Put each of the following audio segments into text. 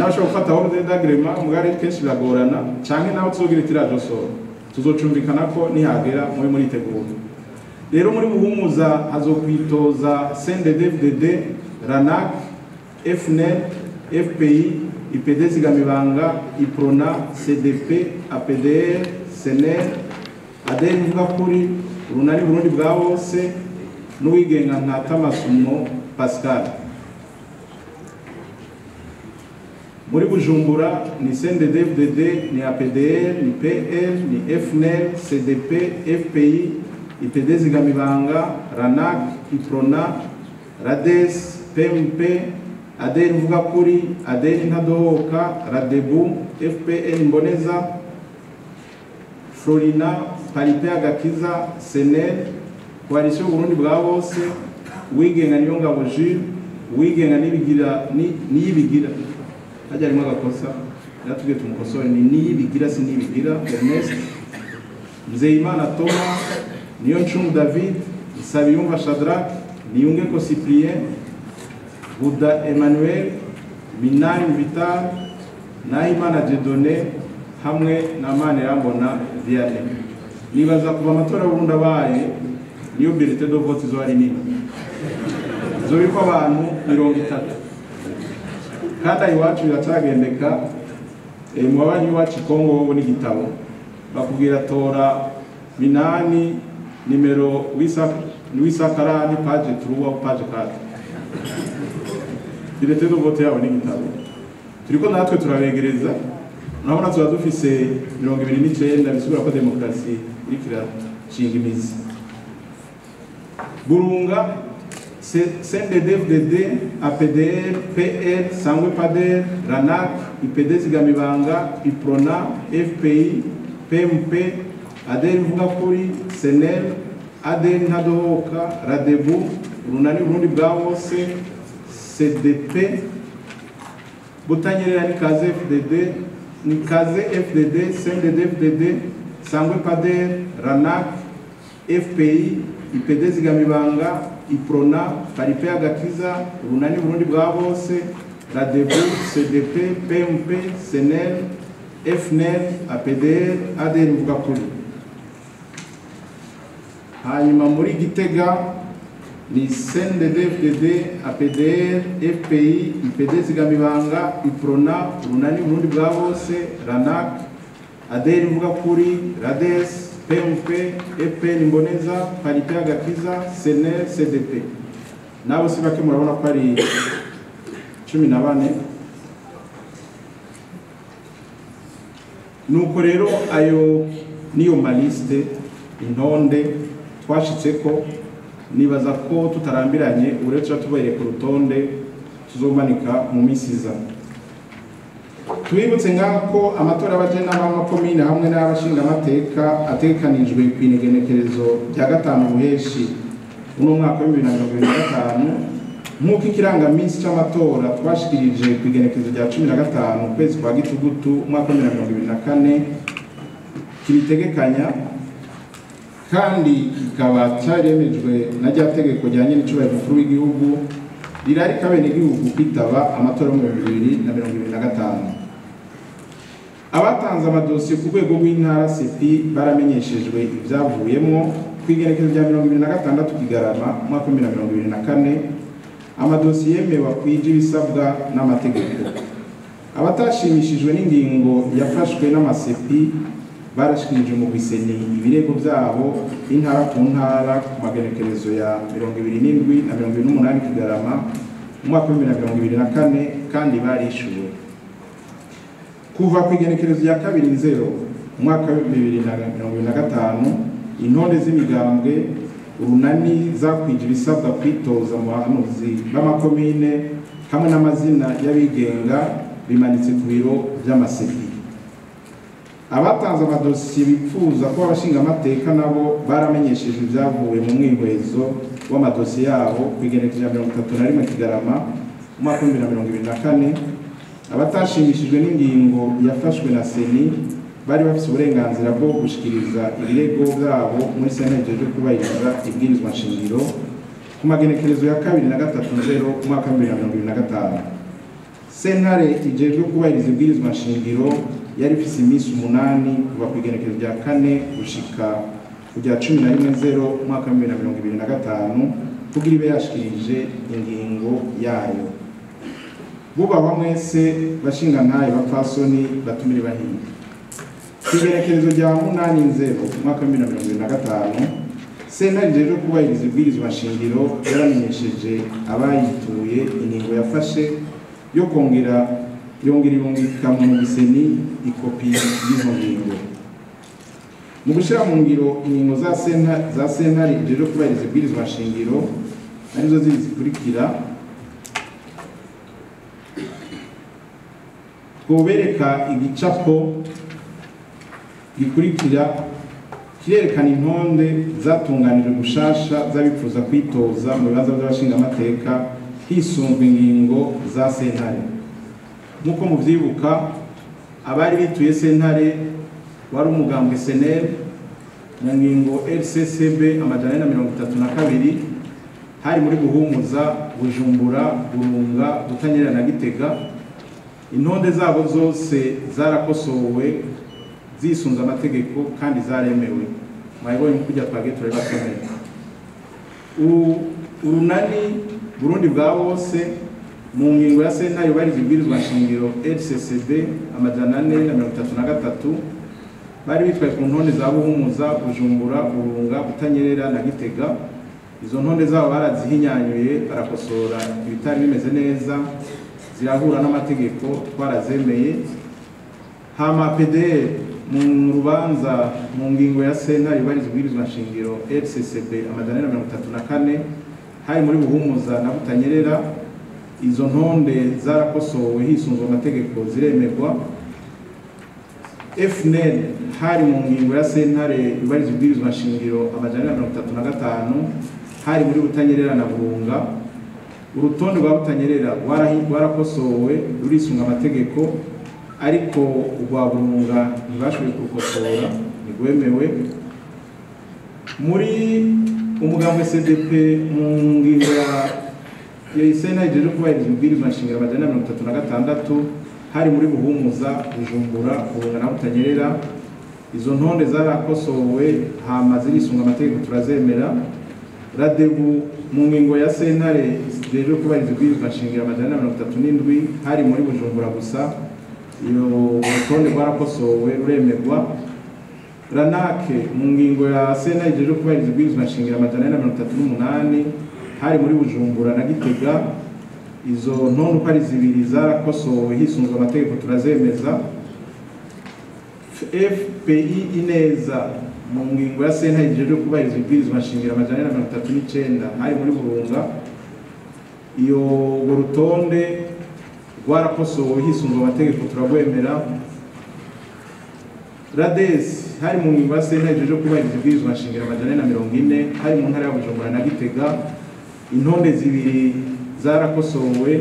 nawe ushobora gufata ordre d'agrément mugari kenshi biragorana canke nawe tuzogira tirage au sort tuzocumbikana ko nihagera muri tegura rero muri muhumuza hazokwitoza CNDD-FDD RANAC FNEL FPI IPD Zigamibanga IPRONA CDP APDR SENER ADER Mvugakuri Urunani Burundi bwa bose n'uwigenga Ntatamasumo Pascal. Muri Bujumbura ni CNDD-FDD ni APDR ni PL ni FNEL CDP FPI IPD Zigamibanga RANAC IPRONA RADES PMP ADER Mvugakuri ADER Ntadohoka RADEBU FPN Mboneza Florina Parite Agakiza SENEL Coalition Burundi bwa bose wigenga Niyongabo Jules wigenga niyibigira hajya arimo agakosa natubwiye tumukosore niyibigira sinibigira Ernest Nzeyimana Thomas Niyoncungu David Sabiyumva Shadrach Niyungeko Cyprien Buda Emmanuel Minani Vital Nahimana Dieudonné hamwe na Manirambona Vianney. Nibaza kuva amatora Burundi abaye niyo bulletin de vote zo ari nini zori ko abantu 30 kandi iwacu biracagendeka mu babanyi wacu Kongo bo n'igitabo bakubwira tora Minani nimero wisakarani page 3 au page 4 bulletin de vote yabo n'igitabo turiko natwe turabegereza nabona tuba dufise 29 bisubira ko demokrasi irikira shinga imizi Burunga CNDD-FDD APDR PL Sangwe PADER RANAC IPD Zigamibanga IPRONA FPI PMP ADER Mvugakuri SENEL ADER Ntadohoka RADEBU Urunani Burundi bwa bose CDP Butanyerera ni Kaze FDD ni Kaze FDD CNDD-FDD Sangwe PADER RANAC FPI IPD Zigamibanga IPRONA Parite Agakiza Urunani Burundi bwa bose RADEBU CDP PMP SENEL FNEL APDR ADER Mvugakuri. Hanyuma muri Gitega ni CNDD-FDD APDR FPI IPD Zigamibanga IPRONA Urunani Burundi bwa bose RANAC ADER Mvugakuri RADES PMP FPN Mboneza Parite Agakiza SENEL CDP nabo sibake murabona ko ari 14 nuko rero ayo niyo maliste intonde twashitseko nibaza ko tutarambiranye uretse tubereye ku rutonde tuzomanika mu misiza. Twibutse ngako amatora y'abajena b'amakomine hamwe n'abashinga amateka atekanijwe ku inegenekerezo rya 5 Ruheshi uno mwaka wa 2025 nk'uko ikirangaminsi cy'amatora twashikirije ku igenekerezo rya 15 kwezi kwa Gitugutu umwaka wa 2024 kiritegekanya kandi ikaba cyaremejwe na rya tegeko ryanye n'icubahiro mukuru w'igihugu rirarika bene igihugu kwitaba amatora mu 2025. Abatanze amadosiye ku rwego rw'intara CP baramenyeshejwe ibyavuyemo kwigerekezo rya 2026 Kigarama mwaka wa 2024 amadosiye yemewe kwije ibisabwa n'amategeko. Abatashimishijwe n'ingingo yafashwe n'amasepi barashikirije mu biseni ibirego byabo intara ku ntara ku magenekerezo ya 27 na 28 Kigarama mwaka wa 2024 kandi barishuwe. Kuva ku igenekerezo rya 2.0 mwaka wa 2025 intonde z'imigambwe urunani zakwije ibisabwa kwitoza mu bahanuzi b'amakomine hamwe n'amazina y'abigenga bimanitse ku biro by'amasepi. Abatanze amadosiye bipfuza ko abashinga amateka nabo baramenyesheje ibyavuye mu mwihwezo w'amadosiye yabo ku igenekerezo rya 31 Kigarama mwaka wa 2024. Abatashimishijwe n'ingingo yafashwe na Seni bari bafite uburenganzira bwo gushikiriza ibirego byabo muri sentare yo kubahiriza ibwirizwa nshingiro ku magenekerezo ya 2 na 3.0 mwaka wa 2025. sentare ijejwe kubahiriza ibwirizwa nshingiro yari ifise iminsi 8 kuva ku igenekerezo rya 4 gushika kujya 11/0 mwaka wa 2025 kugira ibe yashikirije ingingo yayo. Bubahwa mwese bashingantahe bapfasoni batumire bahinga. Ku igenekerezo rya 8/0 mwaka wa 2025 sentare ijejwe kubahiriza ibwirizwa nshingiro yaramenyesheje abayituye ingingo yafashe yo yongera irungika mu giseni ikopi y'izo ngingo. Mu gushyira mu ngiro ingingo za sentare ijejwe kubahiriza ibwirizwa nshingiro arizo zikurikira: twobereka igicapo gikurikira kirerekana intonde zatunganijwe gushasha z'abifuza kwitoza mu bibanza by'abashingamateka hisunzwe ingingo za sentare. Nk'uko muvyibuka, abari bituye sentare wari umugambwe SNL mu ngingo LCCB amajana 32 hari muri Buhumuza, Bujumbura, Burunga, Butanyerera na Gitega. Intonde zabo zose zarakosowe zisunza amategeko kandi zaremewe. Mwayibonye kujya twagetura bakomeye. Urunani Burundi bwa bose mu ngingo ya sentare yubahiriza ibwirizwa nshingiro LCCB amajana 433 bari bitwaye ku ntonde za Buhumuza, Bujumbura, Burunga, Butanyerera na Gitega. Izo ntonde zabo barazihinyanyuye barakosora ibitari bimeze neza, zirahura n'amategeko, twarazemeye. Hama PDR mu rubanza mu ngingo ya sentare yubahiriza ibwirizwa nshingiro LCCB amajana 34 hari muri Buhumuza na Butanyerera. Izo ntonde zarakosowe hisunzwe amategeko ziremerwa. FNL hari mu ngingo ya sentare yubahiriza ibwirizwa nshingiro amajana 35 hari muri Butanyerera na Burunga. Urutonde rwa Butanyerera rwarakosowe rurisunga amategeko, ariko urwa Burunga ntibashoboye kurukosora, ntigwemewe. Muri umugambwe CDP mu ngingo ya sentare ijejwe kubahiriza ibwirizwa nshingiro amajana 36 hari muri Buhumuza, Bujumbura, Burunga na Butanyerera. Izo ntonde zarakosowe hama zirisunga amategeko turazemera. Radebu mu ngingo ya sentare ijejwe kubahiriza ibwirizwa nshingiro amajana 37 hari muri Bujumbura gusa. Iyo urutonde rwarakosowe ruremerwa. Ranake mu ngingo ya sentare ijejwe kubahiriza ibwirizwa nshingiro amajana 38 hari muri Bujumbura na Gitega. Izo ntonde uko ari zibiri zarakosowe hisunzwe amategeko turazemeza. FPI Ineza mu ngingo ya sentare ijejwe kubahiriza ibwirizwa nshingiro amajana 39 hari muri Burunga. Iyo urutonde rwarakosowe hisunzwe amategeko turagwemera. Rades hari mu ngingo ya sentare ijejwe kubahiriza ibwirizwa nshingiro amajana 40 hari mu ntara ya Bujumbura na Gitega. Intonde zibiri zarakosowe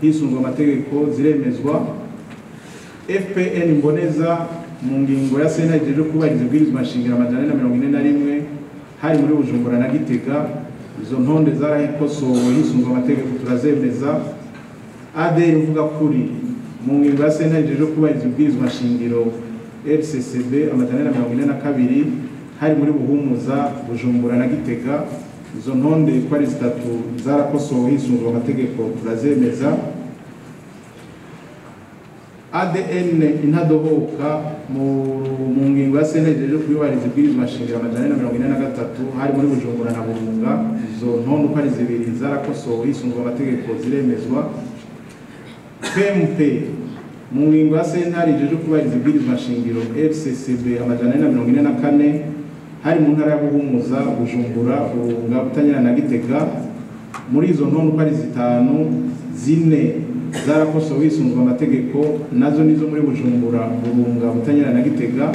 hisunzwe amategeko ziremezwa. FPN Mboneza mu ngingo ya sentare ijejwe kubahiriza ibwirizwa nshingiro amajana 41 hari muri Bujumbura na Gitega. Izo ntonde zarakosowe hisunzwe amategeko turazemeza. ADR uvuga kuri mu ngingo ya sentare ijejwe kubahiriza ibwirizwa nshingiro LCCB amajana 42 hari muri Buhumuza, Bujumbura na Gitega. Izo ntonde ko ari zitatu zarakosowe hisunzwe amategeko turazemeza. ADN Intadohoka mu ngingo ya sentare ijejwe kubahiriza ibwirizwa nshingiro amajana 43 hari muri Bujumbura na Burunga. Izo ntonde ko ari zibiri zarakosowe hisunzwe amategeko ziremezwa. PMP mu ngingo ya sentare ijejwe kubahiriza ibwirizwa nshingiro LCCB amajana 44 hari mu ntara ya Buhumuza, Bujumbura, Burunga, Butanyerera na Gitega. Muri izo ntonde uko ari zitanu, zine zarakosowe hisunzwe amategeko, nazo nizo muri Bujumbura, Burunga, Butanyerera na Gitega.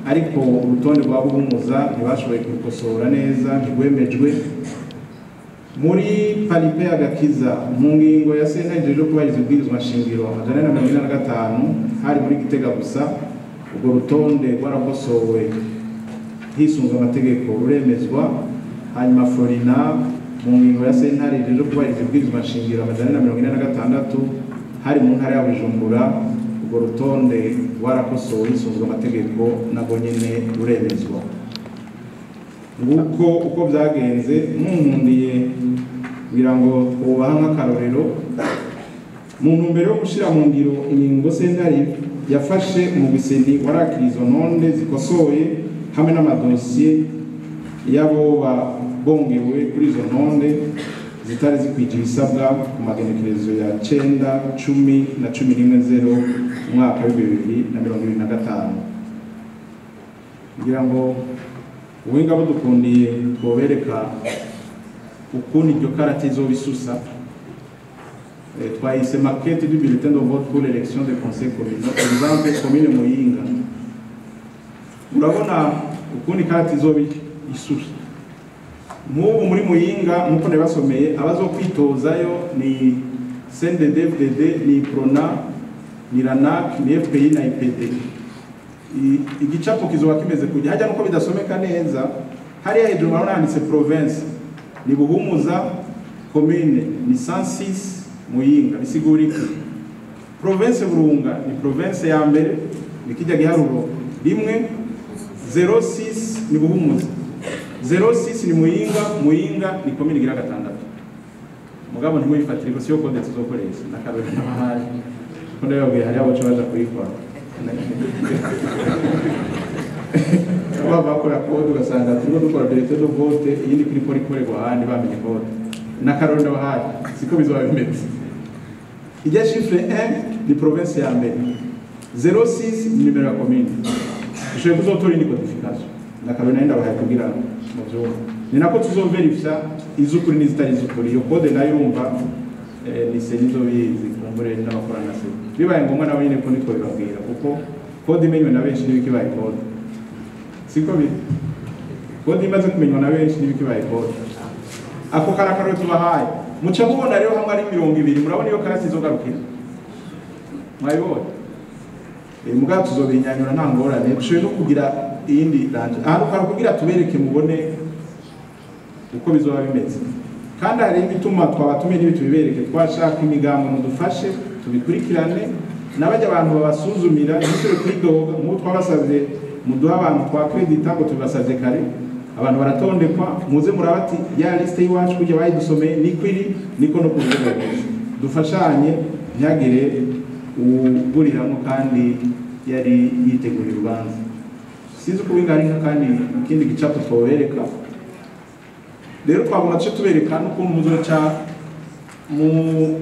Ariko urutonde rwa Buhumuza ntibashoboye kurukosora neza, ntigwemejwe. Muri Paripe Agakiza mu ngingo ya sentare ijejwe kubahiriza ibwirizwa nshingiro amajana 45 hari muri Gitega gusa. Urwo rutonde rwarakosowe hisunzwe amategeko ruremezwa. Hanyuma Florina mu ngingo ya sentare ijejwe kubahiriza ibwirizwa nshingiro amajana 46 hari mu ntara ya Bujumbura urwo rutonde warakosowe hisunzwe amategeko nabwo nyene ruremezwa nguko uko byagenze munkundiye kugira ngo twubaha nk'akarorero mu ntumbero yo gushyira mu ngiro ingingo sentare yafashe mu biseni warakira izo ntonde zikosoye hamwe n'amadosiye y'abo bongewe kuri izo ntonde zitari zikwije ibisabwa ku magenekerezo ya 9, 10 na 11/0 umwaka wa 2025 kugira ngo ubuhinga budukundiye twobereka ukuntu iryo karate izobisusa twayise maquette du bulletin de vote pour l'élection des conseils communaux exemple commune Muyinga urabona ukuntu karate izobisusa nk'ubu muri Muyinga nk'uko nabasomeye abazokwitozayo ni CNDD FDD ni Prona ni RANAC ni FPI na IPD igicapo kizoba kimeze kujya hajya nuko bidasomeka neza hariya hejuru baranditse province ni Buhumuza commune ni 106 Muyinga bisigurika province Burunga ni province ya mbere nikijya giharuro rimwe 06 ni Buhumuza 06 ni Muyinga ni commune gira gatandatu mugabo ntimuyifatire gusiyo kode tuzokoresha nakarore n'abahari ko ndababwiye hari abo cyabaza kuyikora bakora kode ugasanga turimo dukora bulletin de vote yindi kuri ikorerwa ahandi bamenye kode nakarore n'abahari siko bizoba bimeze ijya chiffre 1 ni province ya mbere 06 ni numero ya commune je kuzotora indi codification nakarore naenda bahaye kugira mu byo ni nako tuzoverifya izukuri n'izitari izukuri iyo kode nayo urumva ni senizo bizi kumbure n'abakorana se bibaye ngombwa nawe nyine ko niko bibabwira kuko kode imenywe na benshi n'ibikibaye kode siko bi kode imaze kumenywa na benshi n'ibikibaye kode ako karakaro tubahaye muca mubona rero hamwe ari 200 murabona iyo karasi izogarukira mwayibona mugato tuzobinyanyura nta ngorane dushobora no kugira iyindi ranje aho kugira tubereke mubone uko bizoba bimeze kandi hari ibituma twabatumye n'ibitubibereke twashaka imigambo mudufashe tubikurikirane nabajya abantu babasuzumira n'isure kwidoga mu twabasavye muduha abantu twa credit ngo tubasavye kare abantu baratondekwa muze murabati ya liste yiwacu kujya bayidusomeye nikwiri niko no kuvuga dufashanye ntihagire uburiramo kandi yari yiteguriye urubanza sinzi ko bingarinka kandi ikindi gicapo twobereka rero twagomba cyo tubereka n'ukuntu muzoca mu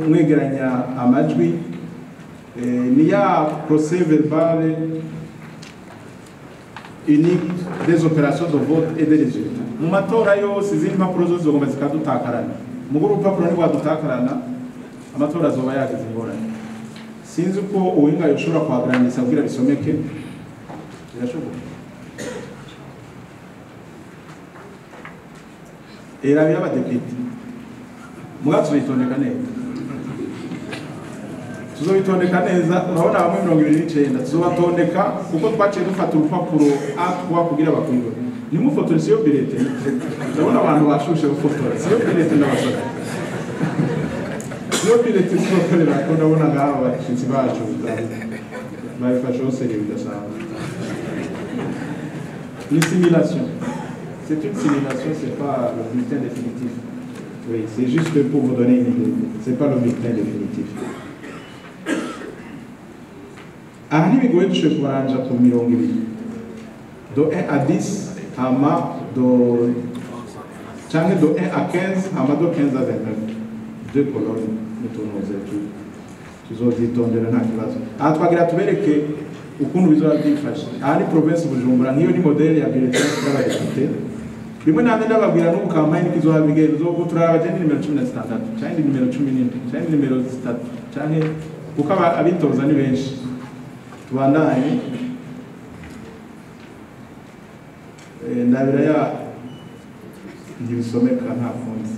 mwegeranya amajwi ni ya procès verbal unique des opérations de vote et des résultats mu matora yose izindi mpapuro zose zigomba zikadutakarana mu rupapuro ni rwadutakarana amatora azoba yagize ingorane sinzi ko uwinga yoshobora kwagaranyisa kugira bisomeke birashoboka era by'abadepite mugatso bitondeka neza tuzobitondeka neza urabona bamwe 29 tuzobatondeka kuko twaciye dufata urupapuro A3 kugira bakwirwe nimufotore siyo bulletin urabona abantu bashushe gufotora siyo bulletin n'abasore siyo bulletin tuzokorera ko ndabona ngaho abashitsi bacu bayifashe hose bidasanzwe ni simulation. C'est une simulation, c'est pas le bulletin définitif. Oui, c'est juste pour vous donner une idée. C'est pas le bulletin définitif. Aha ntibigoye dushoboye kubaranja ku 200 do 1 à 10 hama do canke do 1 à 15 hama do 15 à 29 deux colonnes n'utunoze tuzozitondera nta kibazo. Aha twagira tubereke ukuntu bizoba byifashe. Aha ni province Bujumbura nk'iyo ni modèle ya bulletin y'abadepite rimwe nande ndababwira n'ubu kampanye kizoha bigenzo ko turaba je nimero 16 cyangwa nimero 17 cyangwa nimero 3 cyangwa kuko abitoza ni benshi tubandanye ndabira ya ndibisomeka nta kundi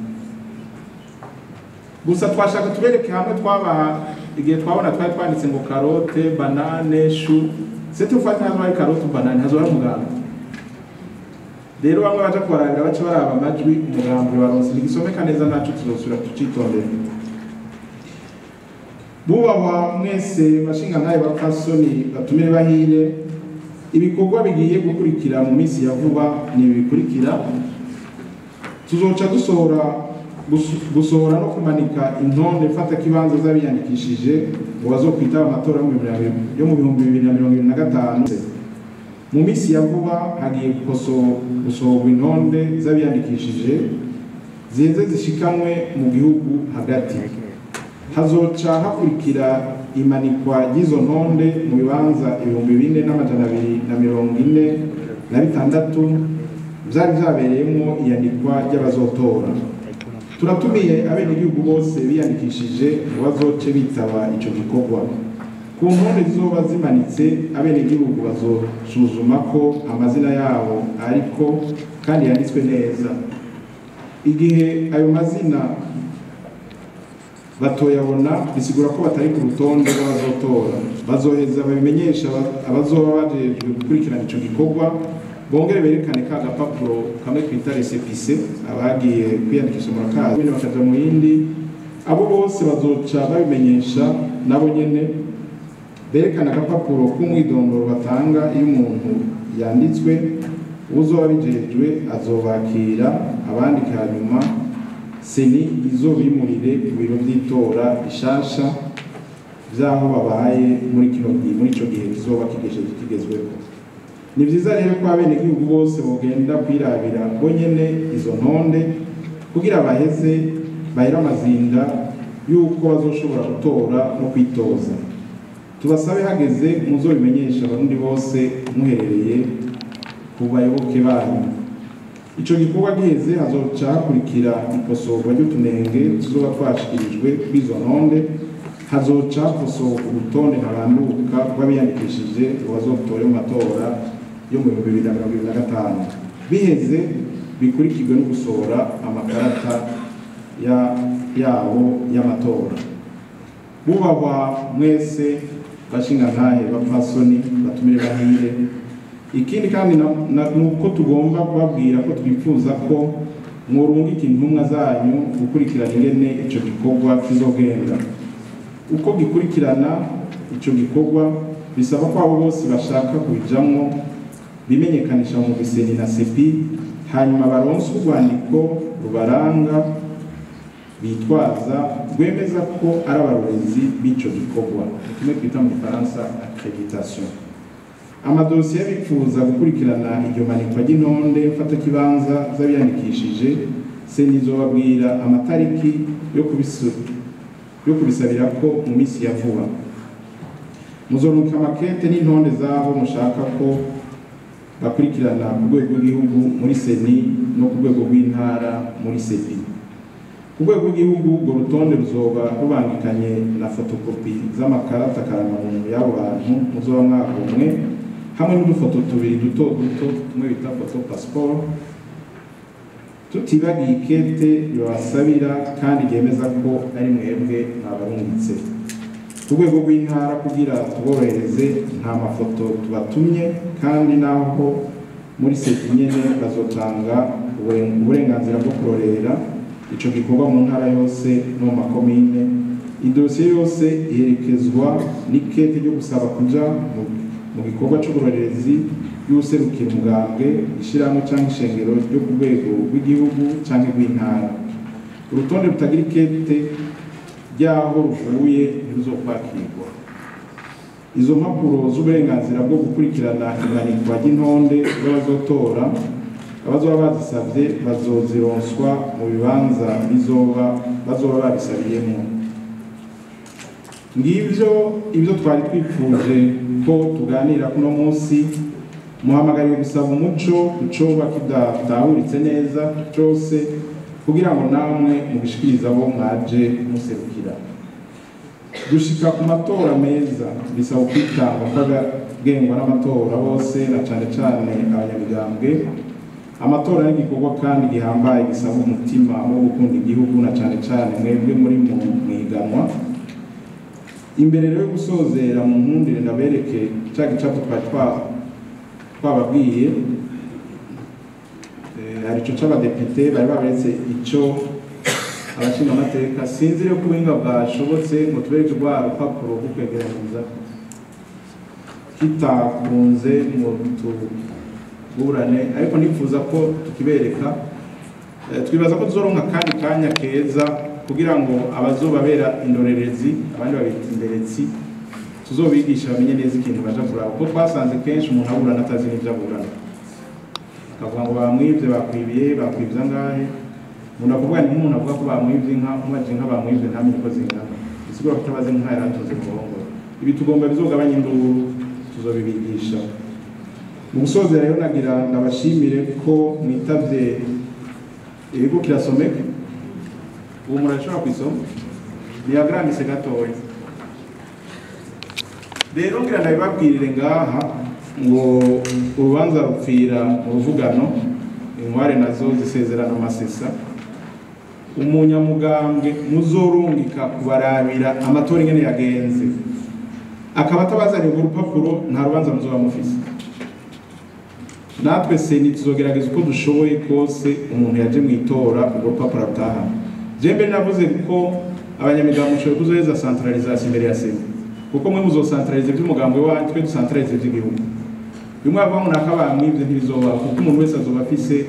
gusa twashaka tubereke hamwe twabaha igihe twabona twari twanditse ngo carotte banane chou c'est une fois que carotte banane hazo muganga rero bamwe baje kubarabira bace baraba amajwi umugambi waronse nigisomeka neza nacu tuzosura tucitondera bubahwa mwese bashinga ntaye bapfasoni batumire bahire, ibikorwa bigiye gukurikira mu minsi ya vuba ni bikurikira. Tuzoca gusohora no kumanika intonde mfata kibanza z'abiyandikishije ngo bazokwitaba amatora yo mu 2025. Mu minsi ya vuba hagiye gusohorwa intonde z'abiyandikishije ziheze zishikanwe mu gihugu hagati. Hazoca hakurikira imanikwa ry'izo ntonde mu bibanza 4246 vyari vyabereyemo iyandikwa ry'abazotora. Turatumiye abenegihugu bose biyandikishije ngo bazoce bitaba ico gikorwa. Ku ntonde zizoba zimanitse, abenegihugu bazosuzuma ko amazina yabo ariko kandi yanditswe neza. Igihe ayo mazina batoyabona bisigura ko batari ku rutonde rw'abazotora. Bazoheza babimenyesha abazoba bajejwe gukurikirana ico gikorwa, bongere berekane ka gapapuro kamwe twita récépissé abagiye kwiyandikisha mu rakaza bino bakaja mu yindi. Abo bose bazoca babimenyesha nabo nyene berekana agapapuro k'umwidondoro batanga iyo umuntu yanditswe. Uzoba bijejwe azobakira abandika hanyuma seni izobimurire ku biro by'itora bishasha vyaho babaye muri ico gihe kizoba kigezweho. Ni vyiza rero ko abenegihugu bose bogenda kwirabira bonyene izo ntonde kugira baheze bahera amazinda yuko bazoshobora gutora no kwitoza. Tubasabe hageze muzobimenyesha abarundi bose muherereye ku bayoboke banyu. Ico gikorwa giheze hazoca hakurikira ikosorwa ry'utunenge tuzoba twashikirijwe kw'izo ntonde. Hazoca hakosorwa urutonde ntabanduka rw'abiyandikishije ngo bazotore mu matora yo mu 2025. Biheze bikurikirwe no gusohora amakarata yabo y'amatora. Bubahwa mwese bashinga ntahe bapfasoni batumire bahire. Ikindi kandi nuko tugomba kubabwira ko twifuza ko mworungika intumwa zanyu gukurikirana ingene ico gikorwa kizogenda. Uko gikurikirana ico gikorwa bisaba ko abo bose bashaka kubijamwo bimenyekanisha mu Biseni na Sepi, hanyuma baronswe urwandiko rubaranga bitwaza rwemeza ko ari abarorezi b'ico gikorwa, kimwe twita mu Faransa accréditation. Amadosiye y'abifuza gukurikirana iryo manikwa ry'intonde mfata kibanza z'abiyandikishije seni izobabwira amatariki yo kubisabira ko mu minsi ya vuba. Muzoronka makete n'intonde zabo mushaka ko bakurikirana ku rwego rw'igihugu muri seni no ku rwego rw'intara muri sepi. Ku rwego rw'igihugu urwo rutonde ruzoba rubangikanye na fotokopi z'amakarata karangamuntu y'abo bantu muzoba mwagomwe, hamwe n'udufoto tubiri duto tumwe bita foto passport, tutibagiye ikete yabasabira kandi ryemeza ko ari mwebwe mwabarungitse. Ku rwego rw'intara kugira tuborohereze nta mafoto tubatumye, kandi naho muri sepi nyene bazotanga uburenganzira bwo kurorera ico gikorwa mu ntara yose no mu makomine. Idosiye yose iherekezwa n'ikete ryo gusaba kuja mu gikorwa c'uburorerezi y'userukira umugambwe, ishirahamwe canke ishengero ryo ku rwego rw'igihugu canke rw'intara. Urutonde rutagira ikete ryaho ruvuye ntiruzokwakirwa. Izo mpapuro z'uburenganzira bwo gukurikirana imanikwa ry'intonde z'abazotora, abazoba bazisabye bazozironswa mu bibanza bazoba babisabiyemo. Ibyo twari twifuje ko tuganira kuno munsi. Muhamagariwe gusaba umuco ucoba kidatahuritse neza cyose kugira ngo namwe mubishikiriza abo mwaje muserukira. Gushika ku matora meza bisaba kwitanga kw'abagengwa n'amatora bose, na cane cane abanyamigambwe. Amatora n'igikorwa kandi gihambaye gisaba umutima wo gukunda igihugu, na cane cane mwebwe muri mwiganwa. Imbere rero gusozera mu nkundire ndabereke ca gicapo twababwiye. Hari ico c'abadepite bari baberetse ico abashinga amateka sinzi rero kubuhinga bwashobotse ngo tubereke rwa rupapuro rwo kwegeranyiriza kitakunze ngo tuburane, ariko nifuza ko tukibereka. Twibaza ko tuzoronka kandi kanya keza kugira ngo abazobabera indorerezi, abandi babita inderetsi, tuzobigisha bamenye neza ikintu baja kuraba, kuko twasanze kenshi umuntu aburana atazi n'ivyo aburana, akavuga ngo bamwivye, bakwivye angahe. Umuntu avuga ni nk'umuntu avuga ko bamwivye inka, umwaje inka bamwivye ntamenye uko zingana, bisigura ko atabazi inka yarantunze mu murongo. Ibi tugomba bizogabanya induru, tuzobibigisha. Mu gusoza rero nagira ndabashimire ko mwitavye ibigo kirasomeka. Ubu murashobora kwisoma niyagrandise gatoya. Rero ngira ndabibabwirire ngaha ngo urubanza rupfira mu ruvugano, intware nazo zisezerana amasesa. Umunyamugambwe muzorungika kubarabira amatora ingene yagenze, akaba atabazaniye urwo rupapuro, nta rubanza muzoba mufise. Natwe seni tuzogerageza uko dushoboye kose umuntu yaje mwitora urwo rupapuro ataha. Jembe navuze ko abanyamigambo mushoboye kuzoheza centralisation imbere ya seni, kuko mwe muzocentralize by'umugambwe wanyu, twe ducentralize by'igihugu. Bimwe avuga ngo nakabamwivye ntibizoba, kuko umuntu wese azoba afise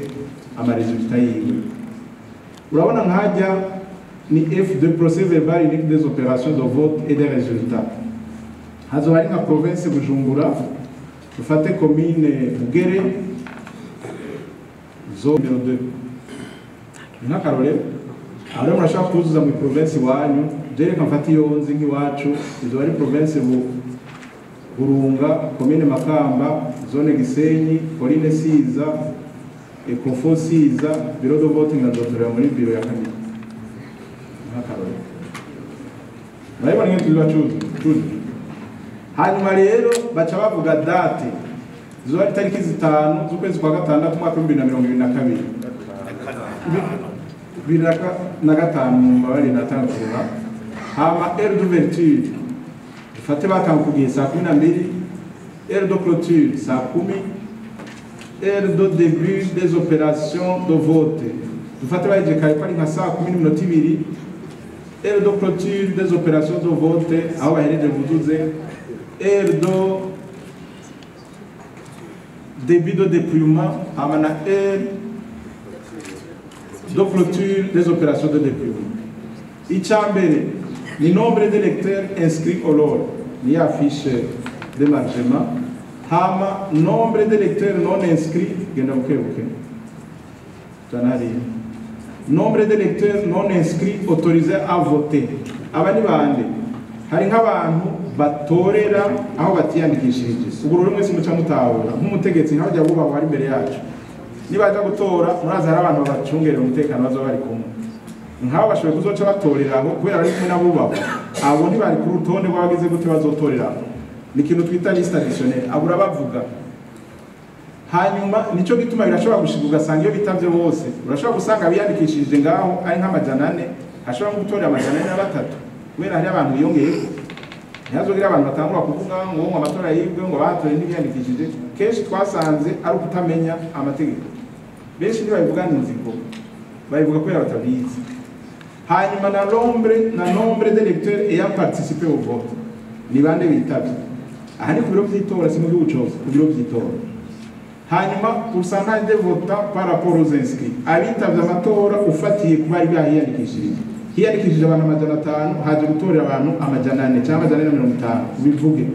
amaresultat yiwe. Urabona nkajya ni F2 procès verbal unique des opérations de vote et des résultats. Hazo hari nka province Bujumbura, dufate commune Bugere, zone 2. Nka Karole, alors murashaka kuzuza mu province wanyu, jere kamfati yonzi nk'iwacu, izo ari province Burunga, commune Makamba, zone Gisenyi, Pauline Siza, Ecofo Siza, bureau de vote ngazotorera muri bureau ya kabiri. Nkakarore. Urabona ngene tubacuza. Hanyuma rero baca bavuga date. Zo ari tariki 5 z'ukwezi kwa gatandatu mwaka 2022. Biraka na gatanu mbabari natangura. Hama heure d'ouverture. Fate batankugiye saa 12, heure de clôture saa 10. Heure de début des opérations de vote. Dufate baje kare ko ari nka saa 10 n'iminota 2. Heure de clôture des opérations de vote aho bahereje gutuze. Heure de début de dépouillement amana heure de clôture des opérations de dépouillement. Ichambere ni nombre d'électeurs inscrits au lot, ni affiche d'émargement. Hama nombre d'électeurs non inscrits, nombre d'électeurs non inscrits autorisés à voter. Abani bande hari nk'abantu batorera aho batiyandikishije. Ubwo rero mwese muca mutahura nk'umutegetsi nk'abajya buba bari imbere yacu. Niba ajya gutora muraza hari abantu babacungera umutekano bazo bari kumwe. Nk'abo bashoboye kuzoca batorera aho kubera bari kumwe nabo babo. Abo ntibari ku rutonde rw'abagize gute bazotorera aho. Ni ikintu twita liste additionnelle, abura bavuga. Hanyuma nico gituma birashobora gushika ugasanga iyo bitavye bose, urashobora gusanga biyandikishije ngaho ari nk'amajana 4, ashobora gutorera amajana 4 kubera hari abantu biyongeye. Ntihazogira abantu batangura kuvuga ngo amatora yibwe ngo batore n'ibiyandikishije. Kenshi twasanze ari ukutamenya amategeko. Benshi ntibabivuga n'inzigo, babivuga kubera batabizi. Hanyuma na nombre d'électeurs ayant participé au vote, ni bande bitavye. Aha ni ku biro vy'itora, si mu gihugu cose, ku biro vy'itora. Hanyuma pourcentage de votants par rapport aux inscrits. Abitavye amatora ufatiye ku bari bahiyandikishije. Hiyandikishije abantu 500, haje gutorera abantu 400 cyangwa 450 bivuge.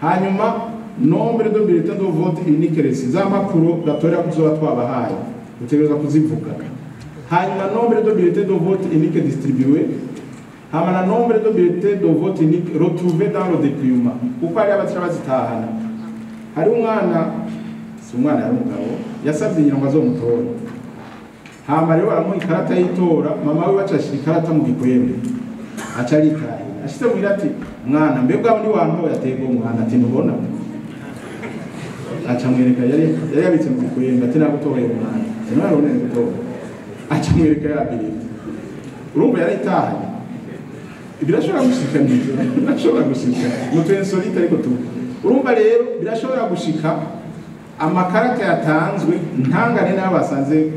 Hanyuma nombre de bulletins de vote unique reçus, za mpapuro gatorera kuzoba twabahaye, utegereza kuzivuga. Hanyuma nombre de bulletins de vote unique distribués. Hama nombre de bulletins de vote unique retrouvés dans le dépouillement. Kuko ari abatira bazitahana. Hari umwana, si umwana yari umugabo, yasabye nyina ngo azomutora. Hama rero baramuha ikarata y'itora, mama we bacashira ikarata mu gikwembe. Aca aritaye. Ashitse mugira ati, mwana mbebwa undi wantu yatego umwana ati ntubona. Aca mwereka yari yabitse mu gikwembe ati nagutoye umwana. Sinari ubone gutora. Aca mwereka yabiri. Urumva yari itaye. Birashobora gushika nibyo, birashobora gushika. Mutu insolite ariko tu. Urumva rero birashobora gushika amakarata yatanzwe ntangane n'abasanze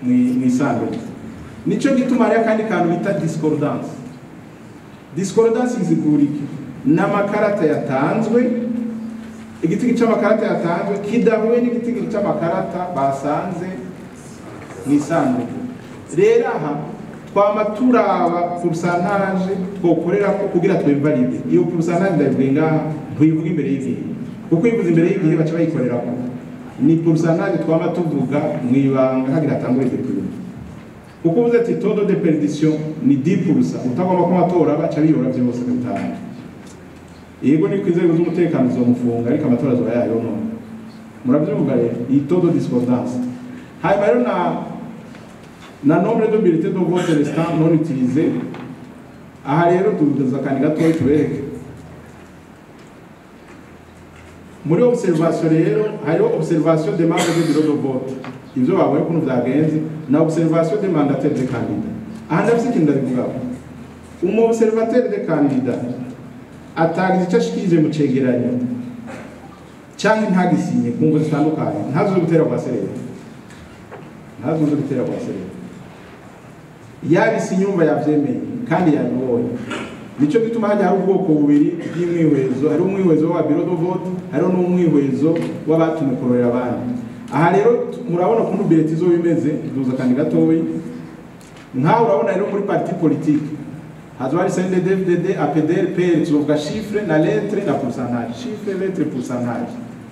mwisango. nico gituma ari kandi kantu bita discordance. Discordance iziguriki n'amakarata yatanzwe, igitigi cy'amakarata yatanzwe kidahuye n'igitigi cy'amakarata basanze mwisanduku. Rero aha twama turaba pourcentage twokorera ko kugira twemvalide. Iyo pourcentage ndabwenga ntuyivuga imbere y'igihe, kuko ivuze imbere y'igihe baca bayikorera ko ni pourcentage twama tuvuga mwibanga hagira tangure de kuko uvuze ati taux de perdition ni 10%, utagomba ko amatora baca biyora byose gatanu. Yego ni kwizego z'umutekano zomufunga ariko amatora azoba yayo none. Murabyumva rero iyi taux de discordance. Hanyuma rero na nombre de bulletins de vote restant non utilisés. Aha rero tuza kandi gatoya tubereke. Muri observation rero hariho observation des membres du bureau de vote. Ivyo babonye kuno vyagenze na observation des mandataires des candidats. Aha ndavye ikintu ndabivuga. Observateur des candidats atagize icyo ashikije mu cegeranyo cyangwa ntagisinye ku ngo zitandukanye ntazo gutera kwa serera, ntazo gutera kwa serera yabisi nyumva yavyemeye kandi yabibonye. Nico gituma hajya hari ubwoko bubiri bw'imwihwezo, hari umwihwezo wa bureau de vote, hari n'umwihwezo w'abatumwe kurorera abandi. Aha rero murabona kuntu bulletin zo bimeze duza kandi gatoyi nkaho urabona rero muri parti politique hazo hari CNDD-FDD, APDR, PL tuvuga chiffre na lettre na pourcentage, chiffre lettre pourcentage.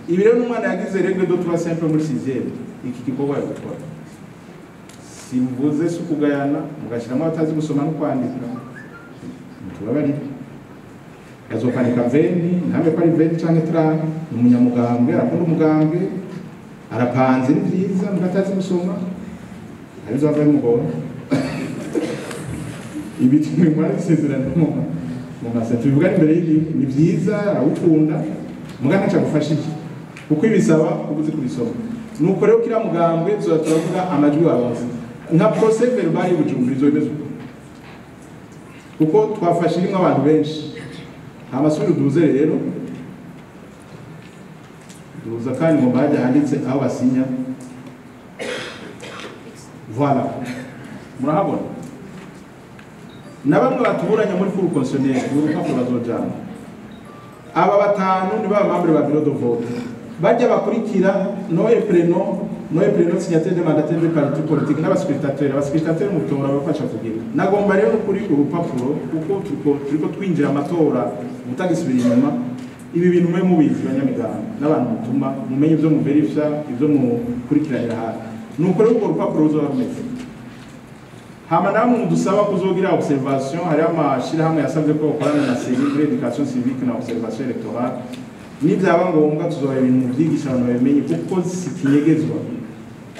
Ibi rero n'umwana yagize règle de 3 simple muri 6e iki gikorwa gukora. Simvuze sukugayana mugashiramo abatazi gusoma no kwandika. Turabari azokandika 20 ntambe ko ari 20 canke 30 umunyamugambwe arakunda umugambwe arapanze n'ivyiza mugatazi gusoma arizo bava mugora ibiti mwimara isezerano mu masa tuvuga imbere y'igihugu ni vyiza arawukunda mugana cyo gufashije kuko ibisaba kubuze kubisoma. Nuko rero kira mugambwe turavuga amajwi waronse nka procès verbal y'ubujumbura izo bimezo kuko twafashije abantu benshi amasuri duze rero duza kandi mu baje handitse aho basinya. Voilà murahabona na bamwe batuburanya muri cour constitutionnelle urupapuro bazojana. Aba batanu ni ba membre ba bureau de vote bajya bakurikira no et prénom signataire de mandataire de parti politique n'abasecrétaire mutora bafasha kugira. Nagomba rero kuri urupapuro kuko turiko twinjira amatora mutagisubira inyuma ibi bintu mwe mubizi banyamiganda n'abantu mutuma mumenye ibyo mu verifya ibyo mu kurikiranira hafi. Nuko rero urupapuro ruzoba rumeze. Hama namwe dusaba kuzogira observation hari amashira hamwe yasabye ko bakorana na CENI d'éducation civique na observation électorale. Ni byaba ngombwa tuzoba ibintu byigisha abantu bamenye kuko sikinyegezwa.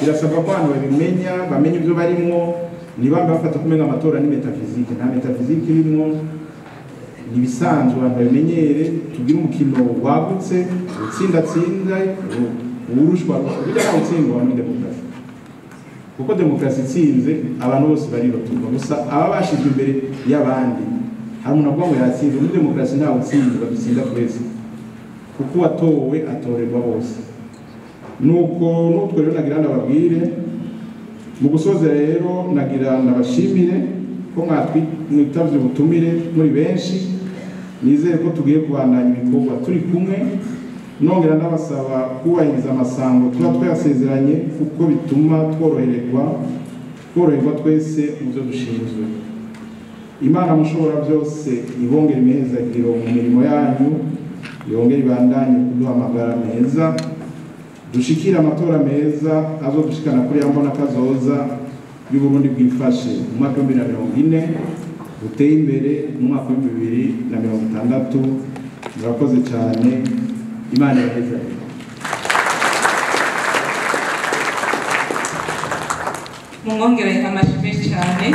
Birasabwa ko abantu babimenya bamenye ibyo barimo niba bafata kumenga amatora ni metaphysique nta metaphysique irimo ni bisanzwe abantu bamenyere tugira umukino wagutse utsinda urushwa bijya nta utsindwa muri demokarasi kuko demokarasi itsinze abantu bose bariroturwa gusa aba bashizwe imbere y'abandi. Hari umuntu avuga ngo yatsinze muri demokarasi nta utsindwa bitsinda twese kuko watowe atorerwa bose. Nuko nutwe rero nagira ndababwire mu gusoza rero nagira ndabashimire ko mwitavye ubutumire muri benshi. Nizere ko tugiye kubandanya ibikorwa turi kumwe, nongera ndabasaba kubahiriza amasango tuba twasezeranye kuko bituma tworoherwa twese mu byo dushinzwe. Imana mushobora byose ibongera imihezagiro mu mirimo yanyu, yongera ibandanye kuduha amagara meza, dushikira amatora meza azodushikana kuri yambona kazoza y'Uburundi bwifashe mu mwaka wa 2040 uteye imbere mu mwaka wa 2060. Murakoze cyane, Imana yaheza. Mungongere amashyi cyane.